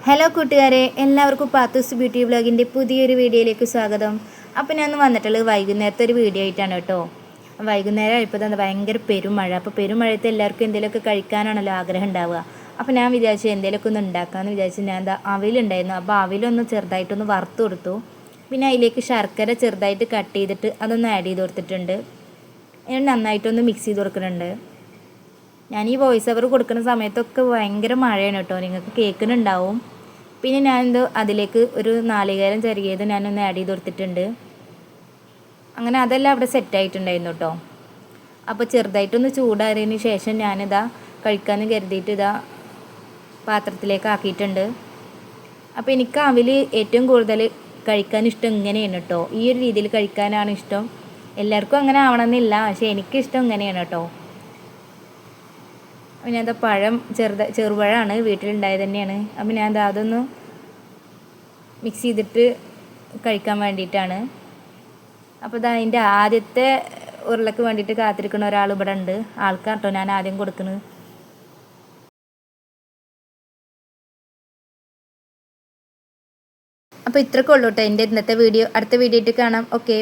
Hello കൂട്ടുകാരെ, എല്ലാവർക്കും Pathu's beauty വ്ലോഗിൻ്റെ പുതിയൊരു വീഡിയോയിലേക്ക് സ്വാഗതം. അപ്പോൾ ഞാൻ വന്നിട്ടുള്ളത് വൈകുന്നേരത്തെ ഒരു വീഡിയോ ആയിട്ടാണ് കേട്ടോ. വൈകുന്നേരം ആയപ്പോൾ തന്നെ ഭയങ്കര പെരുമഴ. അപ്പോൾ പെരുമഴയത്ത് എല്ലാവർക്കും എന്തെങ്കിലുമൊക്കെ കഴിക്കാനാണല്ലോ ആഗ്രഹം ഉണ്ടാവുക. അപ്പോൾ ഞാൻ വിചാരിച്ചു എന്തെങ്കിലുമൊക്കെ ഒന്ന് ഉണ്ടാക്കാമെന്ന് വിചാരിച്ചു. ഞാൻ എന്താ അവിലുണ്ടായിരുന്നു, അപ്പോൾ അവിലൊന്ന് ചെറുതായിട്ടൊന്ന് വറുത്ത് കൊടുത്തു. പിന്നെ അതിലേക്ക് ശർക്കര ചെറുതായിട്ട് കട്ട് ചെയ്തിട്ട് അതൊന്ന് ആഡ് ചെയ്ത് കൊടുത്തിട്ടുണ്ട്. ഞാൻ നന്നായിട്ടൊന്ന് മിക്സ് ചെയ്ത് കൊടുക്കുന്നുണ്ട്. ഞാൻ ഈ വോയിസ് ഓവർ കൊടുക്കുന്ന സമയത്തൊക്കെ ഭയങ്കര മഴയാണ് കേട്ടോ, നിങ്ങൾക്ക് കേൾക്കുന്നുണ്ടാവും. പിന്നെ ഞാനെന്തോ അതിലേക്ക് ഒരു നാളികേരം ചെറിയത് ഞാനൊന്ന് ആഡ് ചെയ്ത് കൊടുത്തിട്ടുണ്ട്. അങ്ങനെ അതെല്ലാം അവിടെ സെറ്റായിട്ടുണ്ടായിരുന്നു കേട്ടോ. അപ്പോൾ ചെറുതായിട്ടൊന്ന് ചൂടാറിയതിന് ശേഷം ഞാനിതാ കഴിക്കാമെന്ന് കരുതിയിട്ട് ഇതാ പാത്രത്തിലേക്ക് ആക്കിയിട്ടുണ്ട്. അപ്പോൾ എനിക്ക് അവിൽ ഏറ്റവും കൂടുതൽ കഴിക്കാൻ ഇഷ്ടം ഇങ്ങനെയാണ് കേട്ടോ. ഈ ഒരു രീതിയിൽ കഴിക്കാനാണ് ഇഷ്ടം. എല്ലാവർക്കും അങ്ങനെ ആവണമെന്നില്ല, പക്ഷേ എനിക്കിഷ്ടം ഇങ്ങനെയാണ് കേട്ടോ. അപ്പോൾ ഞാൻ പഴം ചെറുപഴമാണ് വീട്ടിലുണ്ടായത് തന്നെയാണ്. അപ്പോൾ ഞാൻ അതൊന്ന് മിക്സ് ചെയ്തിട്ട് കഴിക്കാൻ വേണ്ടിയിട്ടാണ്. അപ്പോൾ അതിൻ്റെ ആദ്യത്തെ ഉരുളക്ക് വേണ്ടിയിട്ട് കാത്തിരിക്കുന്ന ഒരാൾ ഇവിടെ ഉണ്ട്. ആൾക്കാട്ടോ ഞാൻ ആദ്യം കൊടുക്കുന്നത്. അപ്പോൾ ഇത്രയൊക്കെ ഉള്ളൂ കേട്ടോ എൻ്റെ ഇന്നത്തെ വീഡിയോ. അടുത്ത വീഡിയോ ആയിട്ട് കാണാം. ഓക്കെ.